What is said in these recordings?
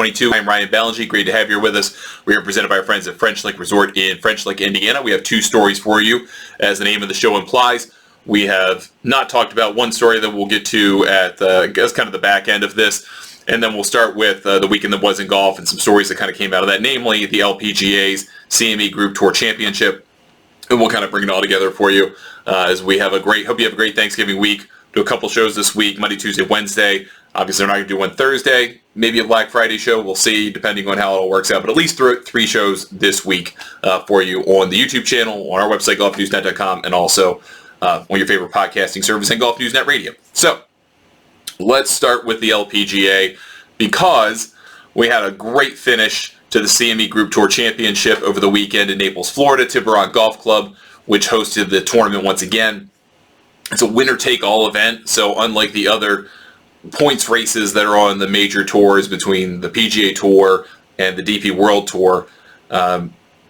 2022. I'm Ryan Ballingy. Great to have you here with us. We are presented by our friends at French Lake Resort in French Lake, Indiana. We have two stories for you, as the name of the show implies. We have not talked about one story that we'll get to at kind of the back end of this, and then we'll start with the weekend that was in golf and some stories that kind of came out of that, namely the LPGA's CME Group Tour Championship, and we'll kind of bring it all together for you as we have hope you have a great Thanksgiving week. Do a couple shows this week, Monday, Tuesday, Wednesday. Obviously, we're not going to do one Thursday, maybe a Black Friday show. We'll see, depending on how it all works out. But at least three shows this week for you on the YouTube channel, on our website, golfnewsnet.com, and also on your favorite podcasting service and Golf News Net Radio. So, let's start with the LPGA because we had a great finish to the CME Group Tour Championship over the weekend in Naples, Florida. Tiburon Golf Club, which hosted the tournament once again. It's a winner-take-all event, so unlike the other points races that are on the major tours between the PGA Tour and the DP World Tour,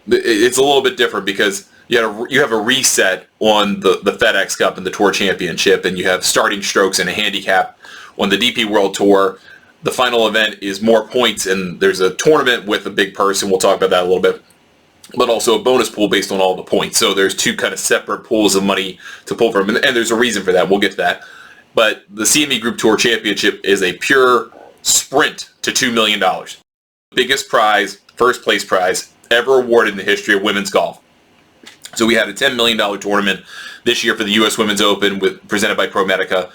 it's a little bit different because you have a reset on the FedEx Cup and the Tour Championship, and you have starting strokes and a handicap. On the DP World Tour, the final event is more points, and there's a tournament with a big purse, and we'll talk about that a little bit, but also a bonus pool based on all the points. So there's two kind of separate pools of money to pull from, and there's a reason for that. We'll get to that. But the CME Group Tour Championship is a pure sprint to $2 million. Biggest prize, first place prize, ever awarded in the history of women's golf. So we had a $10 million tournament this year for the U.S. Women's Open presented by ProMedica.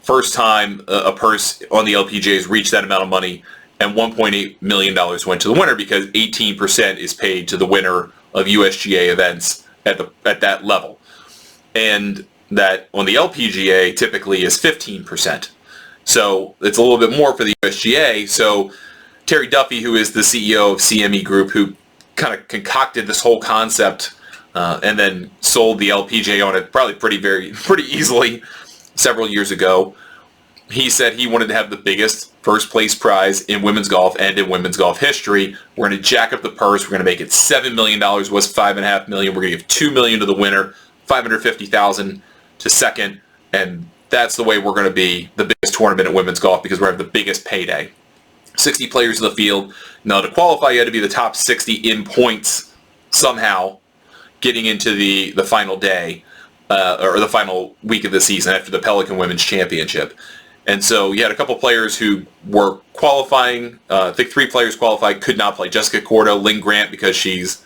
First time a purse on the LPGA has reached that amount of money, and $1.8 million went to the winner because 18% is paid to the winner of USGA events at that level. And that on the LPGA typically is 15%. So it's a little bit more for the USGA. So Terry Duffy, who is the CEO of CME Group, who kind of concocted this whole concept and then sold the LPGA on it probably pretty easily several years ago, he said he wanted to have the biggest first place prize in women's golf and in women's golf history. We're going to jack up the purse. We're going to make it $7 million, was $5.5 million. We're going to give $2 million to the winner, $550,000 to second, and that's the way we're going to be the biggest tournament in women's golf because we're going to have the biggest payday. 60 players in the field. Now, to qualify, you had to be the top 60 in points somehow getting into the final day or the final week of the season after the Pelican Women's Championship. And so you had a couple players who were qualifying. I think 3 players qualified, could not play. Jessica Cordo, Lynn Grant, because she's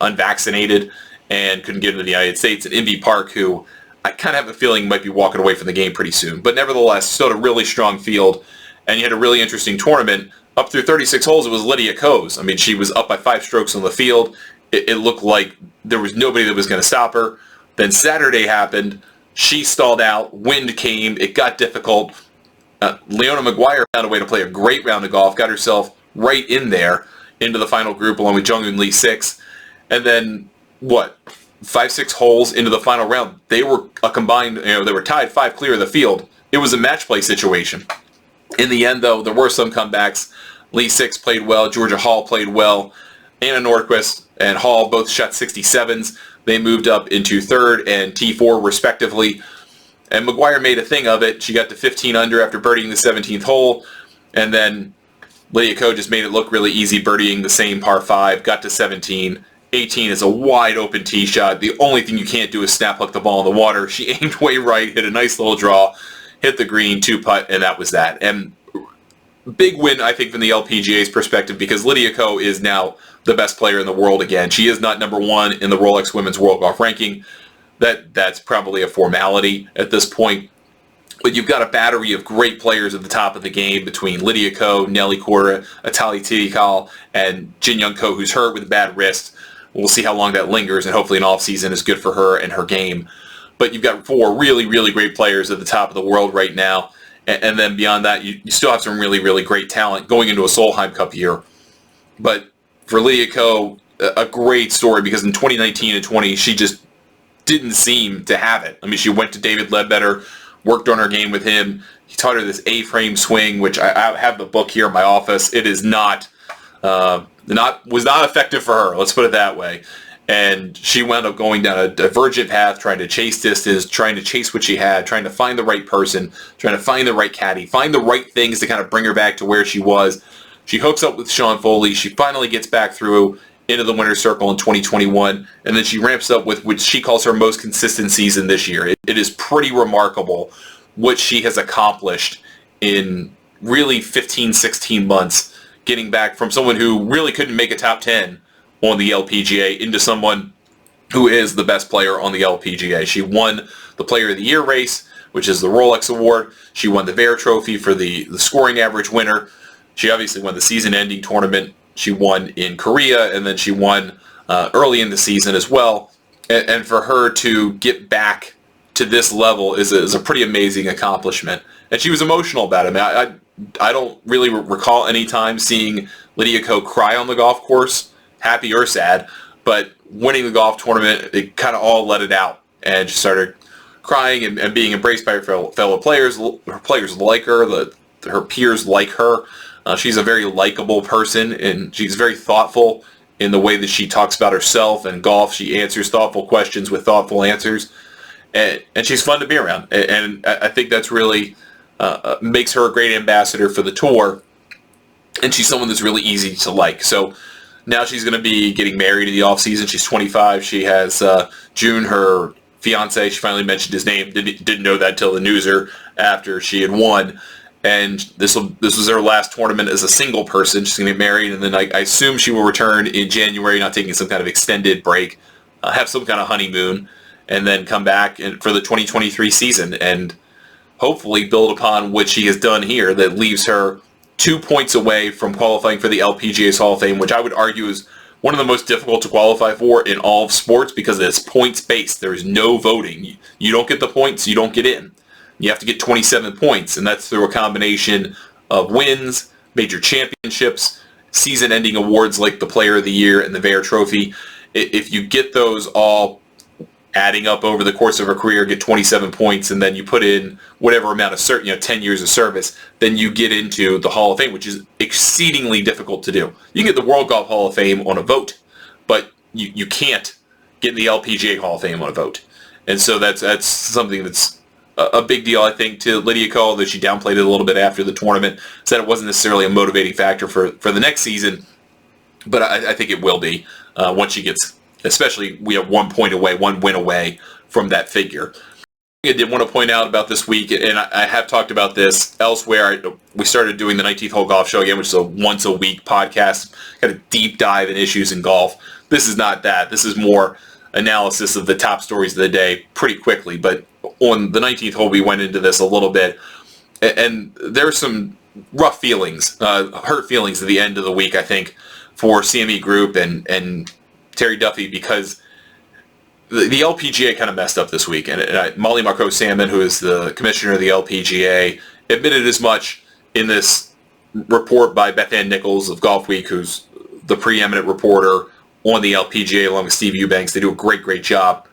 unvaccinated and couldn't get into the United States, and Inbee Park, who I kind of have a feeling might be walking away from the game pretty soon. But nevertheless, still a really strong field, and you had a really interesting tournament. Up through 36 holes, it was Lydia Ko's. I mean, she was up by 5 strokes on the field. It looked like there was nobody that was going to stop her. Then Saturday happened. She stalled out. Wind came. It got difficult. Leona Maguire found a way to play a great round of golf, got herself right in there into the final group along with Jung-Eun Lee 6. And then, 5-6 holes into the final round, they were a combined, they were tied 5 clear of the field. It was a match play situation. In the end, though, there were some comebacks. Lee 6 played well. Georgia Hall played well. Anna Nordquist and Hall both shot 67s. They moved up into 3rd and T4 respectively. And Maguire made a thing of it. She got to 15 under after birdieing the 17th hole. And then Lydia Ko just made it look really easy, birdieing the same par 5, got to 17. 18 is a wide open tee shot. The only thing you can't do is snap hook the ball in the water. She aimed way right, hit a nice little draw, hit the green, 2-putt, and that was that. And big win, I think, from the LPGA's perspective because Lydia Ko is now the best player in the world again. She is not number 1 in the Rolex Women's World Golf Ranking. That's probably a formality at this point. But you've got a battery of great players at the top of the game between Lydia Ko, Nelly Korda, Atali Tikal, and Jin Young Ko, who's hurt with a bad wrist. We'll see how long that lingers, and hopefully an off-season is good for her and her game. But you've got 4 really, really great players at the top of the world right now. And then beyond that, you still have some really, really great talent going into a Solheim Cup year. But for Lydia Ko, a great story because in 2019 and 20, she just didn't seem to have it. I mean, she went to David Ledbetter, worked on her game with him. He taught her this A-frame swing, which I have the book here in my office. It is not effective for her. Let's put it that way. And she wound up going down a divergent path, trying to chase distance, trying to chase what she had, trying to find the right person, trying to find the right caddy, find the right things to kind of bring her back to where she was. She hooks up with Sean Foley. She finally gets back through into the winner's circle in 2021, and then she ramps up with what she calls her most consistent season this year. It is pretty remarkable what she has accomplished in really 15, 16 months, getting back from someone who really couldn't make a top 10 on the LPGA into someone who is the best player on the LPGA. She won the Player of the Year race, which is the Rolex Award. She won the Bear Trophy for the scoring average winner. She obviously won the season-ending tournament. She won in Korea, and then she won early in the season as well. And for her to get back to this level is a pretty amazing accomplishment. And she was emotional about it. I mean, I don't really recall any time seeing Lydia Ko cry on the golf course, happy or sad, but winning the golf tournament, it kind of all let it out, and she started crying and being embraced by her fellow players. Her players like her, her peers like her. She's a very likable person, and she's very thoughtful in the way that she talks about herself and golf. She answers thoughtful questions with thoughtful answers, and she's fun to be around. And I think that's really makes her a great ambassador for the tour, and she's someone that's really easy to like. So now she's going to be getting married in the off season. She's 25. She has June, her fiance. She finally mentioned his name. Didn't know that till the newser after she had won. And this was her last tournament as a single person. She's going to get married, and then I assume she will return in January, not taking some kind of extended break, have some kind of honeymoon, and then come back for the 2023 season and hopefully build upon what she has done here that leaves her 2 points away from qualifying for the LPGA's Hall of Fame, which I would argue is one of the most difficult to qualify for in all of sports because it's points-based. There is no voting. You don't get the points, you don't get in. You have to get 27 points, and that's through a combination of wins, major championships, season-ending awards like the Player of the Year and the Bear Trophy. If you get those all adding up over the course of a career, get 27 points, and then you put in whatever amount of 10 years of service, then you get into the Hall of Fame, which is exceedingly difficult to do. You can get the World Golf Hall of Fame on a vote, but you can't get in the LPGA Hall of Fame on a vote. And so that's something that's a big deal, I think, to Lydia Ko, although she downplayed it a little bit after the tournament, said it wasn't necessarily a motivating factor for the next season, but I think it will be once she gets, especially we have 1 point away, 1 win away from that figure. I did want to point out about this week, and I have talked about this elsewhere. We started doing the 19th Hole Golf Show again, which is a once-a-week podcast, kind of deep dive in issues in golf. This is not that. This is more analysis of the top stories of the day pretty quickly, but on the 19th hole, we went into this a little bit, and there's some rough feelings, hurt feelings at the end of the week, I think, for CME Group and Terry Duffy, because the LPGA kind of messed up this week. And Molly Marcoux Salmon, who is the commissioner of the LPGA, admitted as much in this report by Beth Ann Nichols of Golf Week, who's the preeminent reporter on the LPGA along with Steve Eubanks. They do a great job.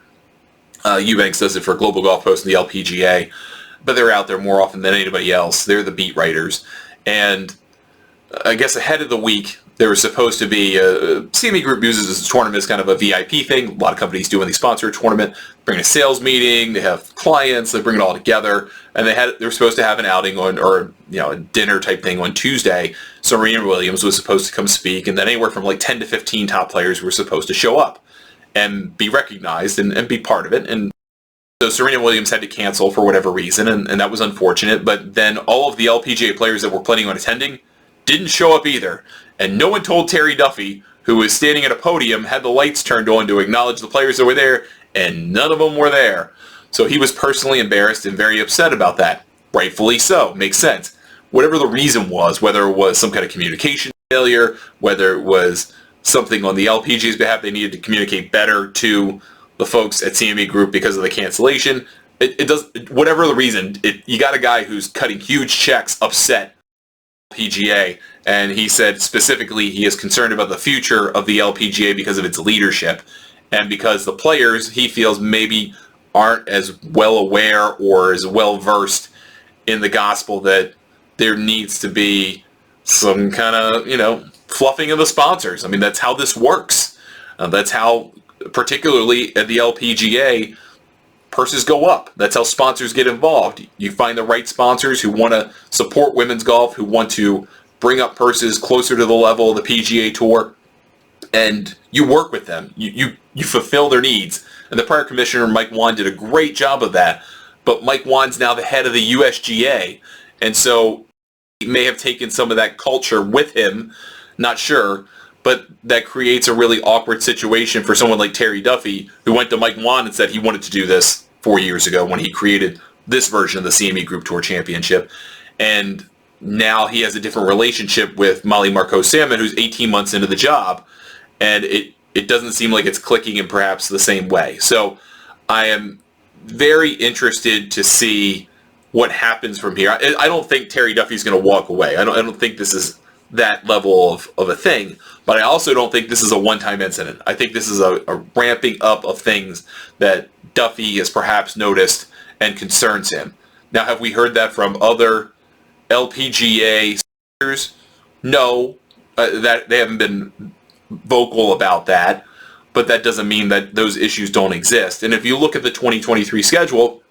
Eubanks does it for Global Golf Post and the LPGA, but they're out there more often than anybody else. They're the beat writers. And I guess ahead of the week, there was supposed to be CME Group uses this tournament as kind of a VIP thing. A lot of companies do when they sponsor a tournament, bring a sales meeting, they have clients, they bring it all together, and they were supposed to have an outing or a dinner type thing on Tuesday. So Serena Williams was supposed to come speak, and then anywhere from like 10 to 15 top players were supposed to show up and be recognized and be part of it. And so Serena Williams had to cancel for whatever reason, and that was unfortunate. But then all of the LPGA players that were planning on attending didn't show up either. And no one told Terry Duffy, who was standing at a podium, had the lights turned on to acknowledge the players that were there, and none of them were there. So he was personally embarrassed and very upset about that. Rightfully so. Makes sense. Whatever the reason was, whether it was some kind of communication failure, whether it was something on the LPGA's behalf, they needed to communicate better to the folks at CME Group because of the cancellation. It does, whatever the reason, you got a guy who's cutting huge checks upset LPGA, and he said specifically he is concerned about the future of the LPGA because of its leadership and because the players, he feels, maybe aren't as well aware or as well versed in the gospel that there needs to be some kind of, fluffing of the sponsors. I mean, that's how this works. That's how, particularly at the LPGA, purses go up. That's how sponsors get involved. You find the right sponsors who want to support women's golf, who want to bring up purses closer to the level of the PGA Tour, and you work with them. You fulfill their needs. And the prior commissioner, Mike Wan, did a great job of that. But Mike Wan's now the head of the USGA, and so he may have taken some of that culture with him, not sure, but that creates a really awkward situation for someone like Terry Duffy, who went to Mike Wan and said he wanted to do this 4 years ago when he created this version of the CME Group Tour Championship. And now he has a different relationship with Molly Marcoux Salmon, who's 18 months into the job, and it doesn't seem like it's clicking in perhaps the same way. So I am very interested to see what happens from here. I don't think Terry Duffy's going to walk away. I don't think this is that level of a thing, but I also don't think this is a one-time incident. I think this is a ramping up of things that Duffy has perhaps noticed and concerns him. Now, have we heard that from other LPGA sponsors? No, that they haven't been vocal about that, but that doesn't mean that those issues don't exist. And if you look at the 2023 schedule,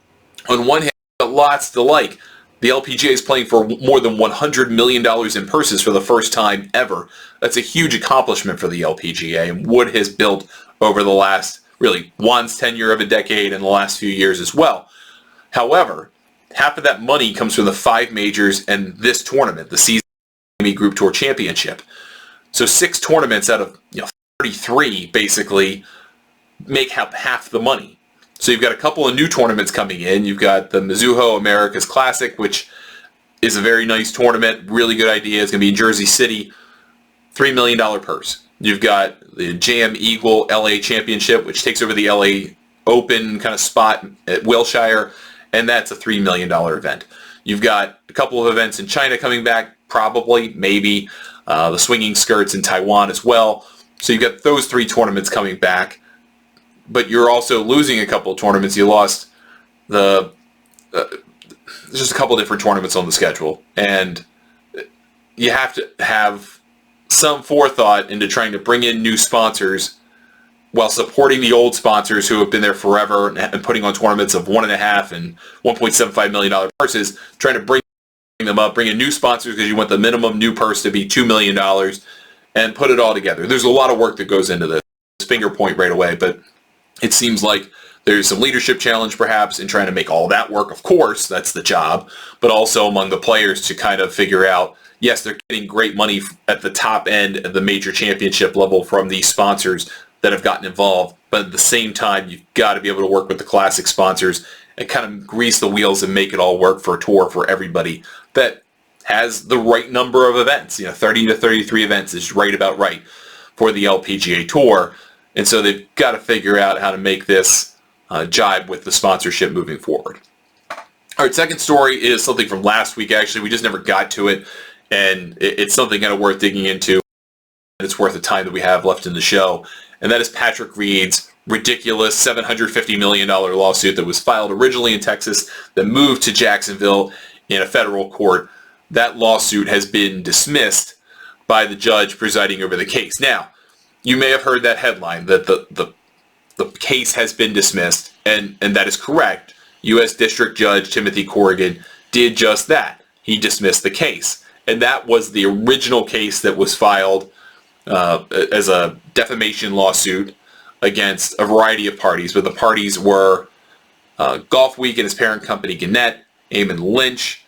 on one hand, lots to like. The LPGA is playing for more than $100 million in purses for the first time ever. That's a huge accomplishment for the LPGA, and Wood has built over the last, really, Juan's tenure of a decade and the last few years as well. However, half of that money comes from the 5 majors and this tournament, the CME Group Tour Championship. So 6 tournaments out of 33 basically make up half the money. So you've got a couple of new tournaments coming in. You've got the Mizuho Americas Classic, which is a very nice tournament, really good idea. It's going to be in Jersey City, $3 million purse. You've got the JM Eagle LA Championship, which takes over the LA Open kind of spot at Wilshire, and that's a $3 million event. You've got a couple of events in China coming back, probably, maybe, the swinging skirts in Taiwan as well. So you've got those 3 tournaments coming back. But you're also losing a couple of tournaments. You lost there's just a couple of different tournaments on the schedule. And you have to have some forethought into trying to bring in new sponsors while supporting the old sponsors who have been there forever and putting on tournaments of $1.5 and $1.75 million purses, trying to bring them up, bring in new sponsors because you want the minimum new purse to be $2 million and put it all together. There's a lot of work that goes into this. Finger point right away, but it seems like there's some leadership challenge perhaps in trying to make all that work. Of course, that's the job, but also among the players to kind of figure out, yes, they're getting great money at the top end of the major championship level from these sponsors that have gotten involved, but at the same time, you've got to be able to work with the classic sponsors and kind of grease the wheels and make it all work for a tour for everybody that has the right number of events. 30 to 33 events is right about right for the LPGA Tour. And so they've got to figure out how to make this jibe with the sponsorship moving forward. All right, second story is something from last week, actually. We just never got to it, and it's something kind of worth digging into. It's worth the time that we have left in the show, and that is Patrick Reed's ridiculous $750 million lawsuit that was filed originally in Texas that moved to Jacksonville in a federal court. That lawsuit has been dismissed by the judge presiding over the case. Now, you may have heard that headline that the case has been dismissed, and that is correct. U.S. District Judge Timothy Corrigan did just that. He dismissed the case, and that was the original case that was filed as a defamation lawsuit against a variety of parties, but the parties were Golf Week and his parent company Gannett, Eamon Lynch,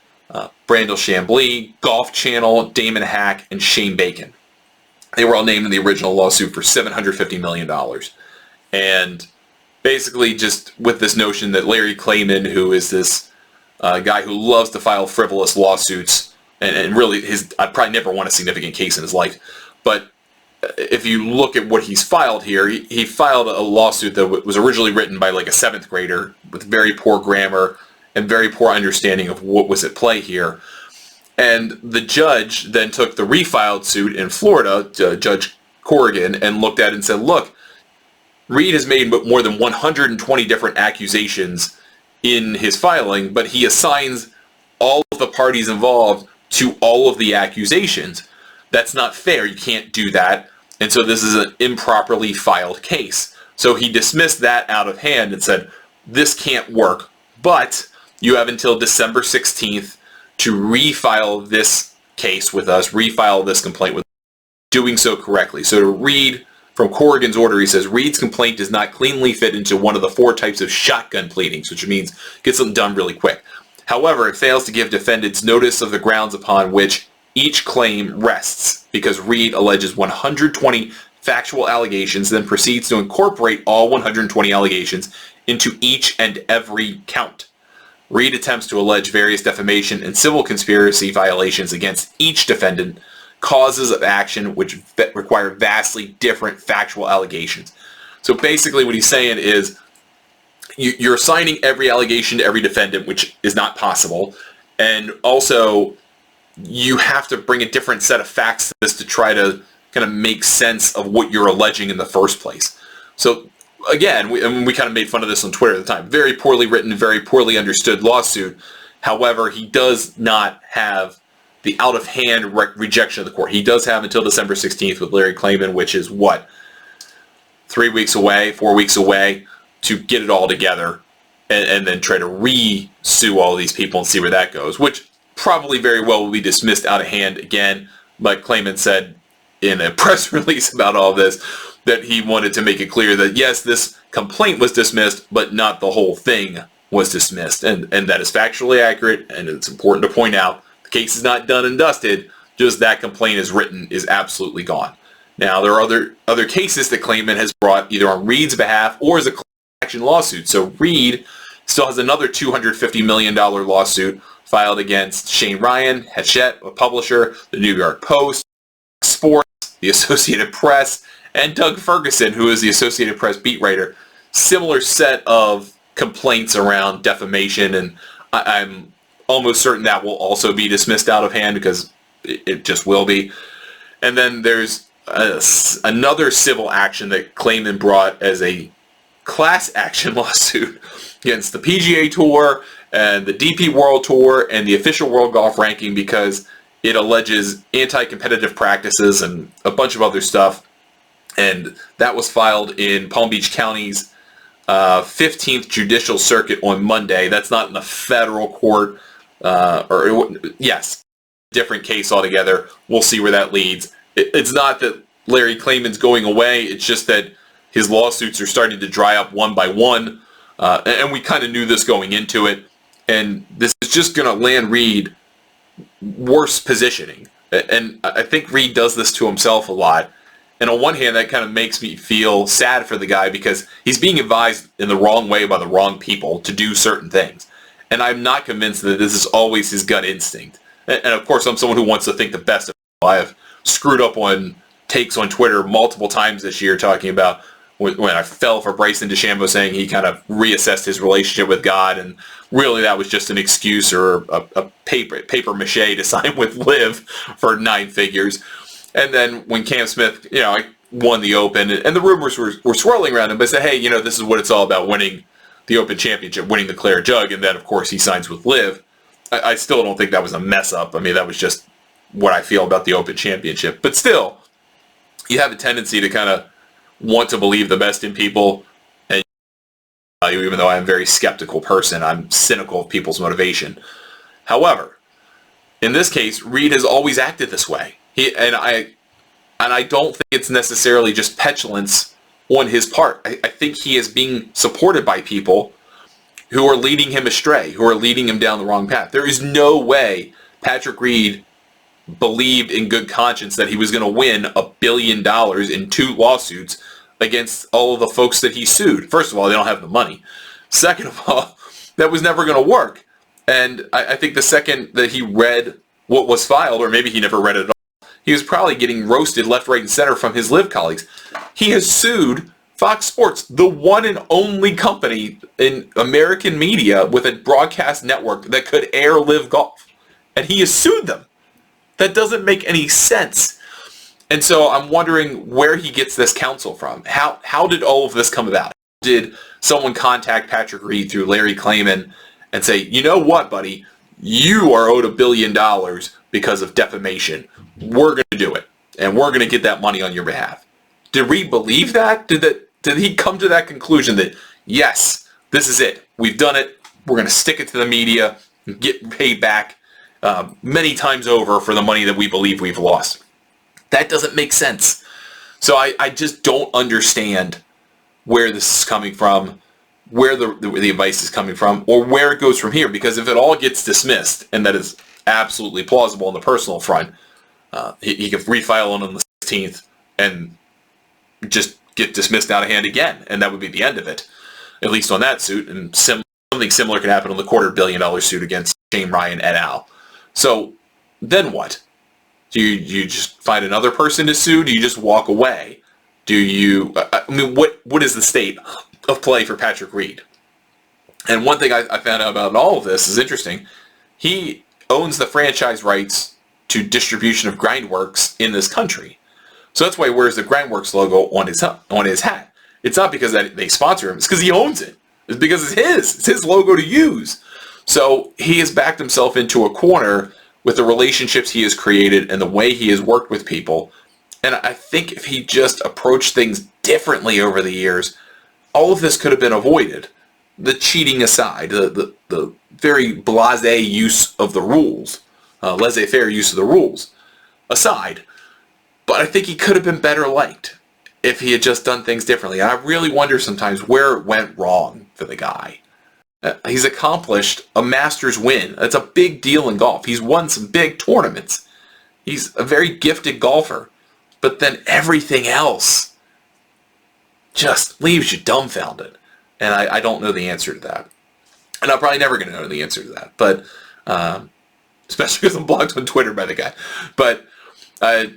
Brandel Chambly, Golf Channel, Damon Hack, and Shane Bacon. They were all named in the original lawsuit for $750 million. And basically just with this notion that Larry Klayman, who is this guy who loves to file frivolous lawsuits, and really I'd probably never won a significant case in his life, but if you look at what he's filed here, he filed a lawsuit that was originally written by like a 7th grader with very poor grammar and very poor understanding of what was at play here. And the judge then took the refiled suit in Florida, Judge Corrigan, and looked at it and said, look, Reed has made more than 120 different accusations in his filing, but he assigns all of the parties involved to all of the accusations. That's not fair. You can't do that. And so this is an improperly filed case. So he dismissed that out of hand and said, this can't work, but you have until December 16th to refile this case with us, refile this complaint with us, doing so correctly. So to read from Corrigan's order, he says, Reed's complaint does not cleanly fit into one of the 4 types of shotgun pleadings, which means get something done really quick. However, it fails to give defendants notice of the grounds upon which each claim rests, because Reed alleges 120 factual allegations, then proceeds to incorporate all 120 allegations into each and every count. Reed attempts to allege various defamation and civil conspiracy violations against each defendant, causes of action which require vastly different factual allegations. So basically what he's saying is you're assigning every allegation to every defendant, which is not possible, and also you have to bring a different set of facts to this to try to kind of make sense of what you're alleging in the first place. So again, we kind of made fun of this on Twitter at the time. Very poorly written, very poorly understood lawsuit. However, he does not have the out-of-hand rejection of the court. He does have until December 16th with Larry Klayman, which is what? 3 weeks away, 4 weeks away, to get it all together and then try to re-sue all these people and see where that goes, which probably very well will be dismissed out of hand again. But Klayman said in a press release about all this that he wanted to make it clear that yes, this complaint was dismissed, but not the whole thing was dismissed. And that is factually accurate, and it's important to point out the case is not done and dusted, just that complaint is written is absolutely gone. Now, there are other cases that Klayman has brought either on Reed's behalf or as a class action lawsuit. So Reed still has another $250 million lawsuit filed against Shane Ryan, Hachette, a publisher, the New York Post, Sports, the Associated Press, and Doug Ferguson, who is the Associated Press beat writer. Similar set of complaints around defamation, and I'm almost certain that will also be dismissed out of hand because it just will be. And then there's another civil action that Klayman brought as a class action lawsuit against the PGA Tour and the DP World Tour and the official World Golf Ranking because it alleges anti-competitive practices and a bunch of other stuff. And that was filed in Palm Beach County's 15th Judicial Circuit on Monday. That's not in the federal court. Yes, different case altogether. We'll see where that leads. It's not that Larry Klayman's going away. It's just that his lawsuits are starting to dry up one by one. And we kind of knew this going into it. And this is just going to land Reed worse positioning. And I think Reed does this to himself a lot. And on one hand, that kind of makes me feel sad for the guy because he's being advised in the wrong way by the wrong people to do certain things. And I'm not convinced that this is always his gut instinct. And of course, I'm someone who wants to think the best of people. I have screwed up on takes on Twitter multiple times this year talking about when I fell for Bryson DeChambeau saying he kind of reassessed his relationship with God, and really that was just an excuse or a paper mache to sign with Liv for 9 figures. And then when Cam Smith, won the Open, and the rumors were swirling around him, but said, hey, this is what it's all about, winning the Open Championship, winning the Clare Jug, and then, of course, he signs with Liv. I still don't think that was a mess up. I mean, that was just what I feel about the Open Championship. But still, you have a tendency to kind of want to believe the best in people, and even though I'm a very skeptical person, I'm cynical of people's motivation. However, in this case, Reed has always acted this way. I don't think it's necessarily just petulance on his part. I think he is being supported by people who are leading him astray, who are leading him down the wrong path. There is no way Patrick Reed believed in good conscience that he was going to win $1 billion in 2 lawsuits against all of the folks that he sued. First of all, they don't have the money. Second of all, that was never going to work. And I think the second that he read what was filed, or maybe he never read it at all, he was probably getting roasted left, right, and center from his Liv colleagues. He has sued Fox Sports, the one and only company in American media with a broadcast network that could air Liv Golf. And he has sued them. That doesn't make any sense. And so I'm wondering where he gets this counsel from. How did all of this come about? Did someone contact Patrick Reed through Larry Klayman and say, you know what, buddy, you are owed $1 billion because of defamation. We're going to do it, and we're going to get that money on your behalf. Did Reed believe that? Did he come to that conclusion that, yes, this is it. We've done it. We're going to stick it to the media, get paid back, many times over for the money that we believe we've lost. That doesn't make sense. So I just don't understand where this is coming from, where the advice is coming from, or where it goes from here. Because if it all gets dismissed, and that is absolutely plausible on the personal front, he could refile on the 16th and just get dismissed out of hand again, and that would be the end of it, at least on that suit. And something similar could happen on the $250 million suit against Shane Ryan et al. So then what? Do you just find another person to sue? Do you just walk away? Do you? I mean, what is the state of play for Patrick Reed? And one thing I found out about all of this is interesting. He owns the franchise rights to distribution of Grindworks in this country. So that's why he wears the Grindworks logo on his hat. It's not because they sponsor him. It's because he owns it. It's because it's his. It's his logo to use. So he has backed himself into a corner with the relationships he has created and the way he has worked with people. And I think if he just approached things differently over the years, all of this could have been avoided. The cheating aside, the very blasé use of the rules, laissez-faire use of the rules aside. But I think he could have been better liked if he had just done things differently. And I really wonder sometimes where it went wrong for the guy. He's accomplished a Masters win. That's a big deal in golf. He's won some big tournaments. He's a very gifted golfer. But then everything else just leaves you dumbfounded. And I don't know the answer to that. And I'm probably never going to know the answer to that. But especially because I'm blocked on Twitter by the guy. But I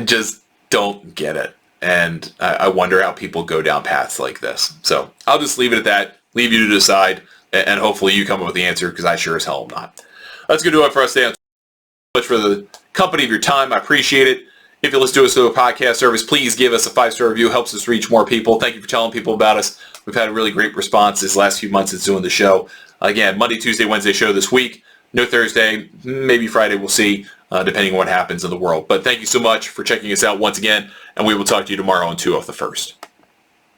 just don't get it. And I wonder how people go down paths like this. So I'll just leave it at that. Leave you to decide. And hopefully you come up with the answer, because I sure as hell am not. That's going to do it for us today. Thank you so much for the company of your time. I appreciate it. If you listen to us through a podcast service, please give us a 5-star review. Helps us reach more people. Thank you for telling people about us. We've had a really great response this last few months since doing the show. Again, Monday, Tuesday, Wednesday show this week. No Thursday, maybe Friday, we'll see, depending on what happens in the world. But thank you so much for checking us out once again, and we will talk to you tomorrow on 2 Off the First.